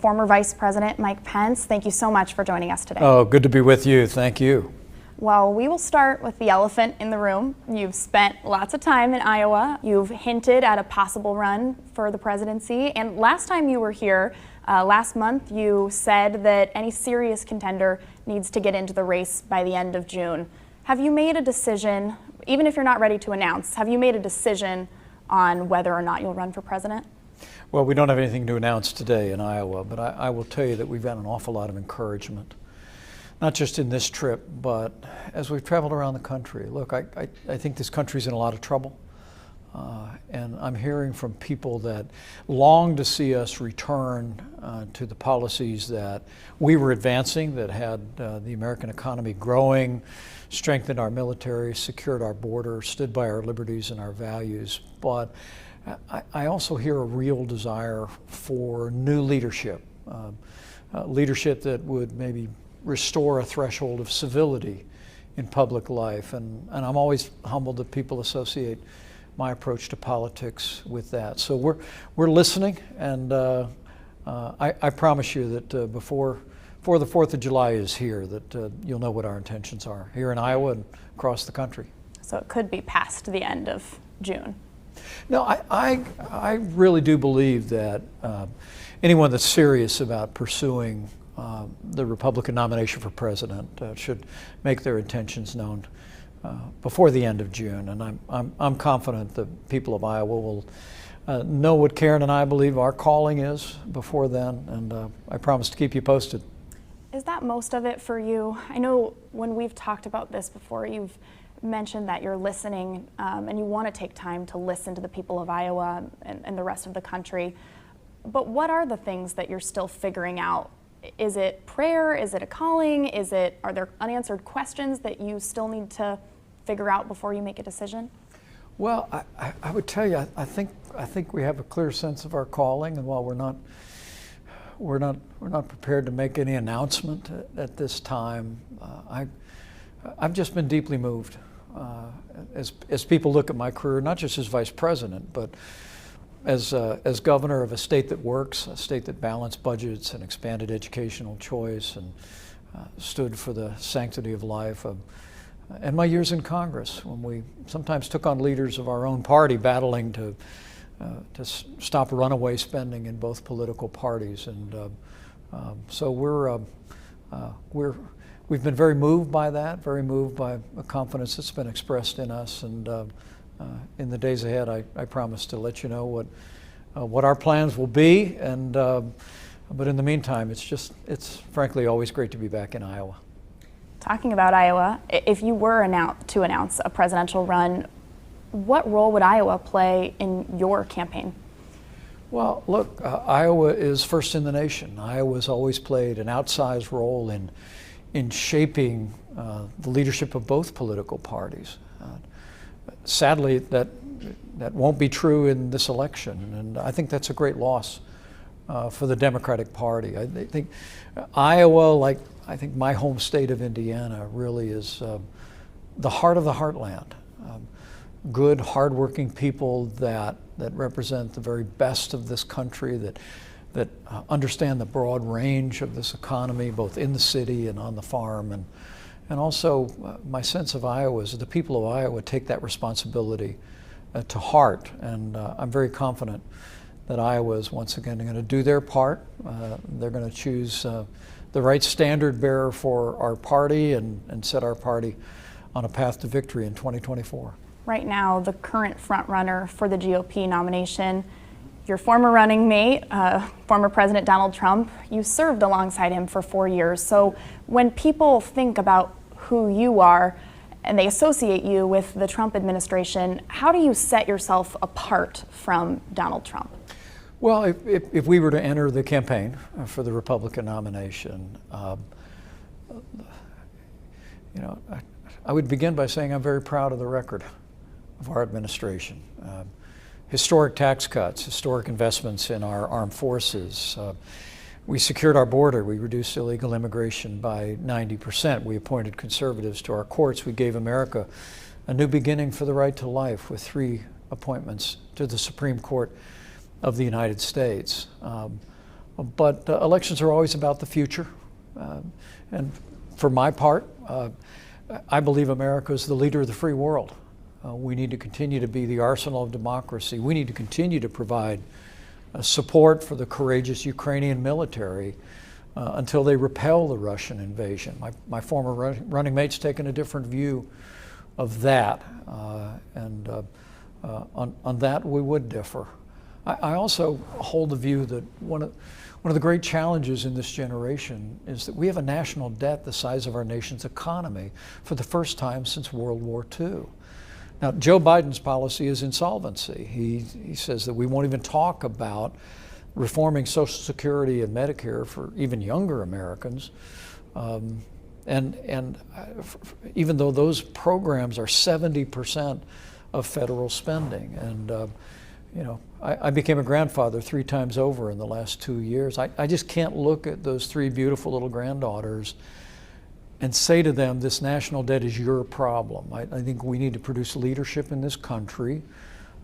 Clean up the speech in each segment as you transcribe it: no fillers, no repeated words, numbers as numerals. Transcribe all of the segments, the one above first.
former Vice President Mike Pence. Thank you so much for joining us today. Oh, good to be with you. Thank you. Well, we will start with the elephant in the room. You've spent lots of time in Iowa. You've hinted at a possible run for the presidency. And last time you were here, last month, you said that any serious contender needs to get into the race by the end of June. Have you made a decision, even if you're not ready to announce, have you made a decision on whether or not you'll run for president? Well, we don't have anything to announce today in Iowa, but I will tell you that we've had an awful lot of encouragement. Not just in this trip, but as we've traveled around the country. Look, I think this country's in a lot of trouble. And I'm hearing from people that long to see us return to the policies that we were advancing, that had the American economy growing, strengthened our military, secured our border, stood by our liberties and our values. But I also hear a real desire for new leadership, leadership that would maybe restore a threshold of civility in public life. And I'm always humbled that people associate my approach to politics with that. So we're listening, and I promise you that before the 4th of July is here, that you'll know what our intentions are here in Iowa and across the country. So it could be past the end of June. No, I really do believe that anyone that's serious about pursuing the Republican nomination for president should make their intentions known before the end of June, and I'm confident the people of Iowa will know what Karen and I believe our calling is before then, and I promise to keep you posted. Is that most of it for you? I know when we've talked about this before, you've mentioned that you're listening and you want to take time to listen to the people of Iowa and the rest of the country. But what are the things that you're still figuring out? Is it prayer? Is it a calling? Are there unanswered questions that you still need to figure out before you make a decision? Well, I would tell you, I think we have a clear sense of our calling, and while we're not prepared to make any announcement at this time, I've just been deeply moved as people look at my career, not just as vice president, but as governor of a state that works, a state that balanced budgets and expanded educational choice and stood for the sanctity of life. And my years in Congress, when we sometimes took on leaders of our own party battling to stop runaway spending in both political parties. And so we've been very moved by that, very moved by the confidence that's been expressed in us. And in the days ahead, I promise to let you know what our plans will be. And but in the meantime, it's frankly always great to be back in Iowa. Talking about Iowa, if you were to announce a presidential run, what role would Iowa play in your campaign? Well, look, Iowa is first in the nation. Iowa's always played an outsized role in shaping the leadership of both political parties. Sadly, that won't be true in this election, and I think that's a great loss for the Democratic Party. I think Iowa, like I think my home state of Indiana, really is the heart of the heartland. Good, hardworking people that represent the very best of this country, that understand the broad range of this economy, both in the city and on the farm. And also, my sense of Iowa is that the people of Iowa take that responsibility to heart. And I'm very confident that Iowa is once again going to do their part. They're going to choose the right standard bearer for our party and set our party on a path to victory in 2024. Right now, the current frontrunner for the GOP nomination, your former running mate, former President Donald Trump, you served alongside him for 4 years. So when people think about who you are and they associate you with the Trump administration, how do you set yourself apart from Donald Trump? Well, if we were to enter the campaign for the Republican nomination, I would begin by saying I'm very proud of the record of our administration. Historic tax cuts, historic investments in our armed forces. We secured our border. We reduced illegal immigration by 90%. We appointed conservatives to our courts. We gave America a new beginning for the right to life with 3 appointments to the Supreme Court of the United States. But elections are always about the future. And for my part, I believe America is the leader of the free world. We need to continue to be the arsenal of democracy. We need to continue to provide support for the courageous Ukrainian military until they repel the Russian invasion. My former running mate's taken a different view of that, and on that we would differ. I also hold the view that one of the great challenges in this generation is that we have a national debt the size of our nation's economy for the first time since World War II. Now, Joe Biden's policy is insolvency. He says that we won't even talk about reforming Social Security and Medicare for even younger Americans. Even though those programs are 70% of federal spending. And you know, I became a grandfather 3 times over in the last 2 years. I just can't look at those 3 beautiful little granddaughters and say to them, this national debt is your problem. I think we need to produce leadership in this country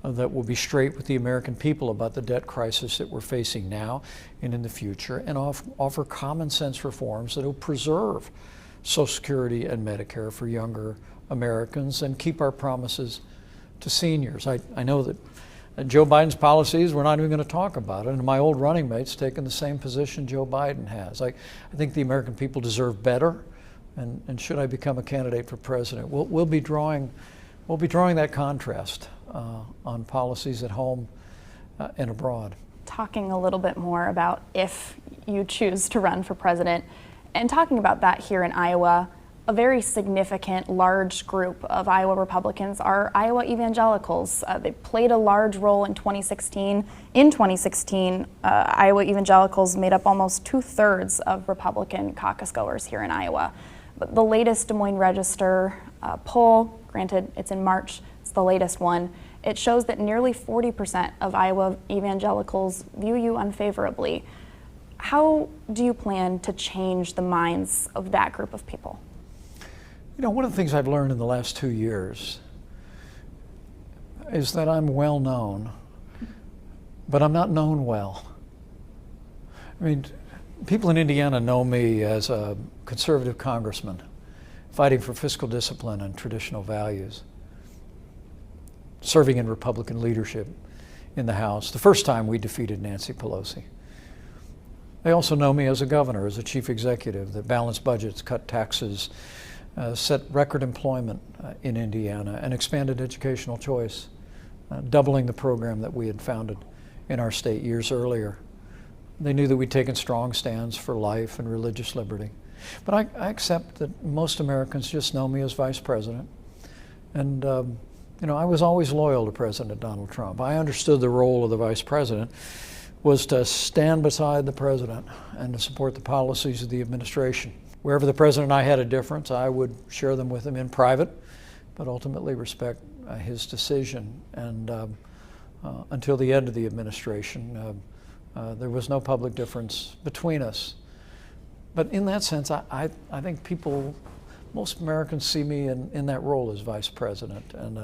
that will be straight with the American people about the debt crisis that we're facing now and in the future, and offer common sense reforms that will preserve Social Security and Medicare for younger Americans and keep our promises to seniors. I know that Joe Biden's policies, we're not even going to talk about it, and my old running mate's taken the same position Joe Biden has. I think the American people deserve better, and should I become a candidate for president, we'll be drawing that contrast on policies at home and abroad. Talking a little bit more about if you choose to run for president, and talking about that here in Iowa, a very significant, large group of Iowa Republicans are Iowa evangelicals. They played a large role in 2016. In 2016, Iowa evangelicals made up almost 2/3 of Republican caucus goers here in Iowa. But the latest Des Moines Register poll, granted it's in March, it's the latest one, it shows that nearly 40% of Iowa evangelicals view you unfavorably. How do you plan to change the minds of that group of people? You know, one of the things I've learned in the last 2 years is that I'm well known, but I'm not known well. I mean, people in Indiana know me as a conservative congressman fighting for fiscal discipline and traditional values, serving in Republican leadership in the House, the first time we defeated Nancy Pelosi. They also know me as a governor, as a chief executive that balanced budgets, cut taxes, set record employment in Indiana, and expanded educational choice, doubling the program that we had founded in our state years earlier. They knew that we'd taken strong stands for life and religious liberty. But I accept that most Americans just know me as vice president. And you know, I was always loyal to President Donald Trump. I understood the role of the vice president was to stand beside the president and to support the policies of the administration. Wherever the president and I had a difference, I would share them with him in private, but ultimately respect his decision. And until the end of the administration, there was no public difference between us. But in that sense, I think most Americans see me in that role as vice president and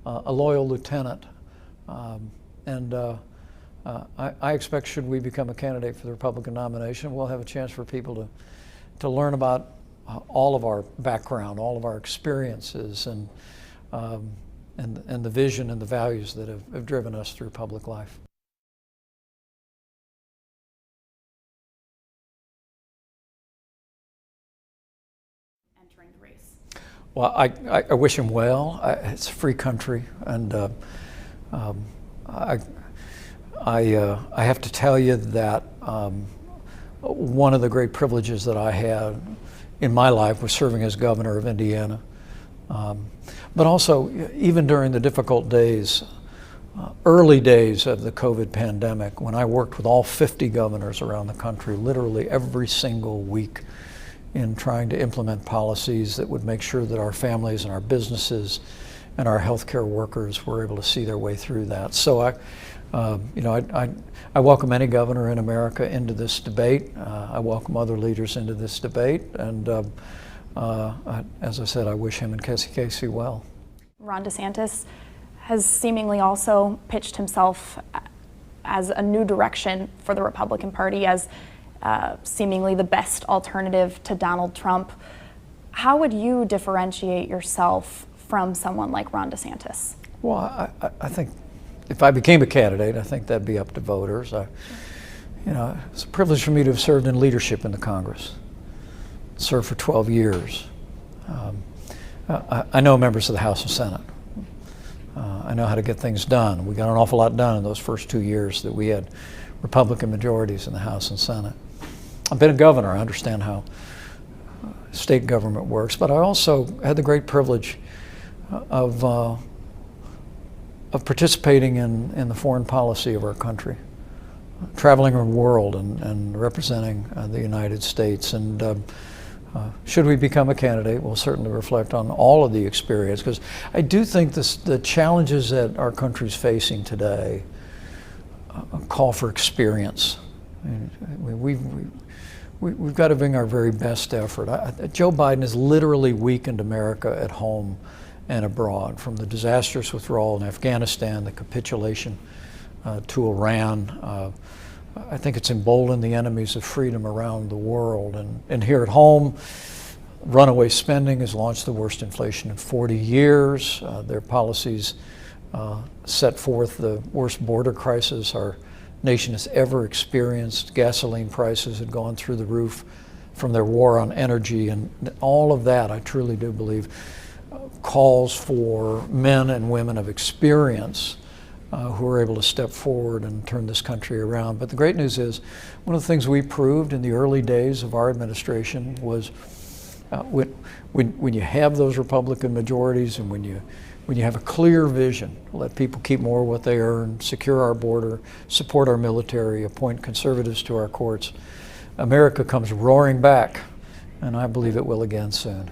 a loyal lieutenant. I expect, should we become a candidate for the Republican nomination, we'll have a chance for people to learn about all of our background, all of our experiences, and the vision and the values that have driven us through public life. Entering the race. Well, I wish him well. It's a free country, and I have to tell you that one of the great privileges that I had in my life was serving as governor of Indiana. But also, even during the difficult days, early days of the COVID pandemic, when I worked with all 50 governors around the country, literally every single week, in trying to implement policies that would make sure that our families and our businesses and our healthcare workers were able to see their way through that. So I welcome any governor in America into this debate. I welcome other leaders into this debate, and as I said, I wish him and Casey well. Ron DeSantis has seemingly also pitched himself as a new direction for the Republican Party, as seemingly the best alternative to Donald Trump. How would you differentiate yourself from someone like Ron DeSantis? Well, I think if I became a candidate, I think that'd be up to voters. It's a privilege for me to have served in leadership in the Congress. Served for 12 years. I know members of the House and Senate. I know how to get things done. We got an awful lot done in those first 2 years that we had Republican majorities in the House and Senate. I've been a governor. I understand how state government works, but I also had the great privilege of participating in the foreign policy of our country, traveling around the world and representing the United States. And should we become a candidate, we'll certainly reflect on all of the experience, because I do think the challenges that our country's facing today call for experience. We've got to bring our very best effort. Joe Biden has literally weakened America at home and abroad, from the disastrous withdrawal in Afghanistan, the capitulation to Iran. I think it's emboldened the enemies of freedom around the world. And here at home, runaway spending has launched the worst inflation in 40 years. Their policies set forth the worst border crisis our nation has ever experienced. Gasoline prices had gone through the roof from their war on energy. And all of that, I truly do believe, calls for men and women of experience who are able to step forward and turn this country around. But the great news is, one of the things we proved in the early days of our administration was when you have those Republican majorities, and when you have a clear vision, let people keep more of what they earn, secure our border, support our military, appoint conservatives to our courts, America comes roaring back, and I believe it will again soon.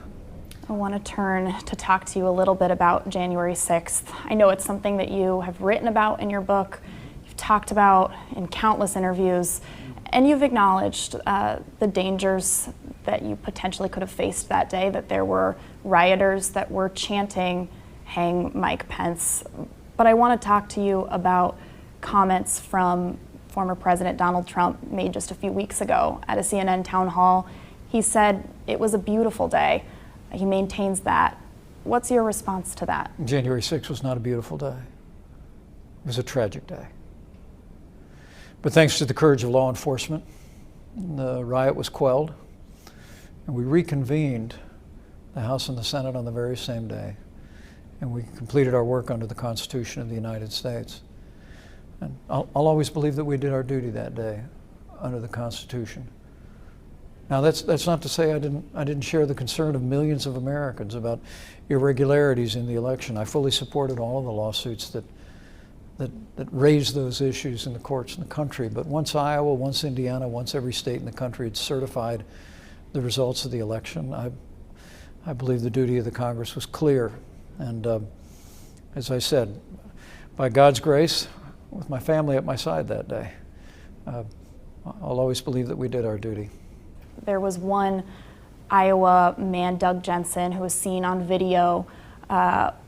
I want to turn to talk to you a little bit about January 6th. I know it's something that you have written about in your book, you've talked about in countless interviews, and you've acknowledged the dangers that you potentially could have faced that day, that there were rioters that were chanting, "Hang Mike Pence." But I want to talk to you about comments from former President Donald Trump made just a few weeks ago at a CNN town hall. He said it was a beautiful day. He maintains that. What's your response to that? January 6th was not a beautiful day. It was a tragic day. But thanks to the courage of law enforcement, the riot was quelled, and we reconvened the House and the Senate on the very same day, and we completed our work under the Constitution of the United States. And I'll always believe that we did our duty that day under the Constitution. Now, that's not to say I didn't share the concern of millions of Americans about irregularities in the election. I fully supported all of the lawsuits that raised those issues in the courts in the country. But once Iowa, once Indiana, once every state in the country had certified the results of the election, I believe the duty of the Congress was clear. And as I said, by God's grace, with my family at my side that day, I'll always believe that we did our duty. There was one Iowa man, Doug Jensen, who was seen on video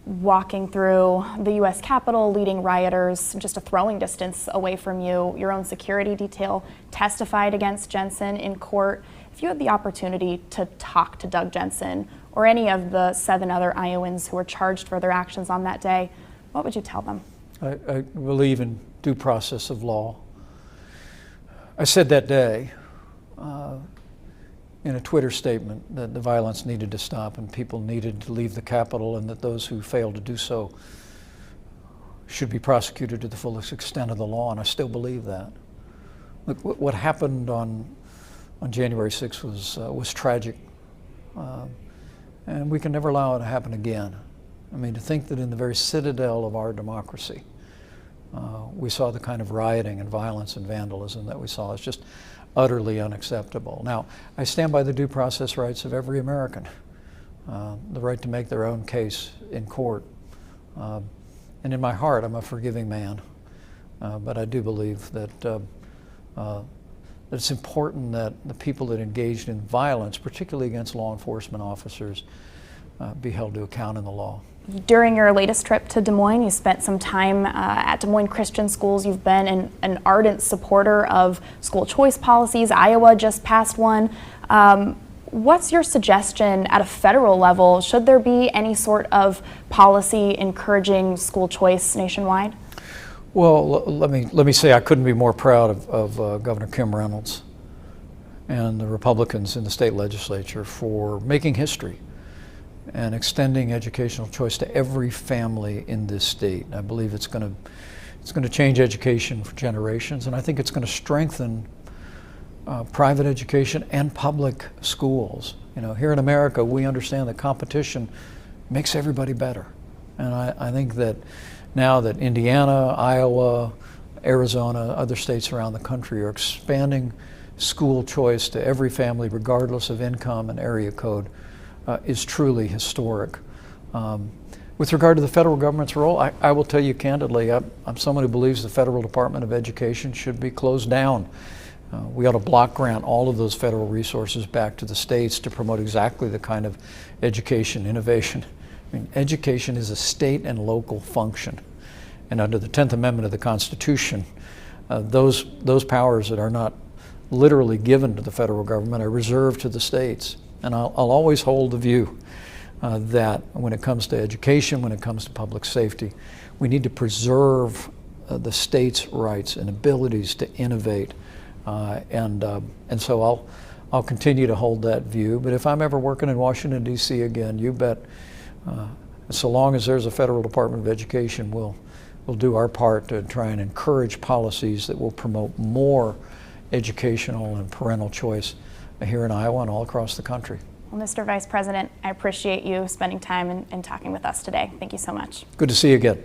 walking through the U.S. Capitol, leading rioters just a throwing distance away from you. Your own security detail testified against Jensen in court. If you had the opportunity to talk to Doug Jensen or any of the 7 other Iowans who were charged for their actions on that day, what would you tell them? I believe in due process of law. I said that day in a Twitter statement that the violence needed to stop and people needed to leave the Capitol, and that those who failed to do so should be prosecuted to the fullest extent of the law, and I still believe that. Look, what happened on January 6th was tragic, and we can never allow it to happen again. I mean, to think that in the very citadel of our democracy, we saw the kind of rioting and violence and vandalism that we saw is just utterly unacceptable. Now, I stand by the due process rights of every American, the right to make their own case in court. And in my heart, I'm a forgiving man, but I do believe that it's important that the people that engaged in violence, particularly against law enforcement officers, be held to account in the law. During your latest trip to Des Moines, you spent some time at Des Moines Christian schools. You've been an ardent supporter of school choice policies. Iowa just passed one. What's your suggestion at a federal level? Should there be any sort of policy encouraging school choice nationwide? Well, let me say I couldn't be more proud of Governor Kim Reynolds and the Republicans in the state legislature for making history and extending educational choice to every family in this state. I believe it's going to change education for generations, and I think it's going to strengthen private education and public schools. You know, here in America, we understand that competition makes everybody better, and I think that now that Indiana, Iowa, Arizona, other states around the country are expanding school choice to every family, regardless of income and area code, is truly historic. With regard to the federal government's role, I will tell you candidly, I'm someone who believes the Federal Department of Education should be closed down. We ought to block grant all of those federal resources back to the states to promote exactly the kind of education innovation. I mean, education is a state and local function. And under the 10th Amendment of the Constitution, those powers that are not literally given to the federal government are reserved to the states. And I'll always hold the view that when it comes to education, when it comes to public safety, we need to preserve the states' rights and abilities to innovate. And so I'll continue to hold that view. But if I'm ever working in Washington, D.C. again, you bet, so long as there's a federal Department of Education, we'll do our part to try and encourage policies that will promote more educational and parental choice here in Iowa and all across the country. Well, Mr. Vice President, I appreciate you spending time and talking with us today. Thank you so much. Good to see you again.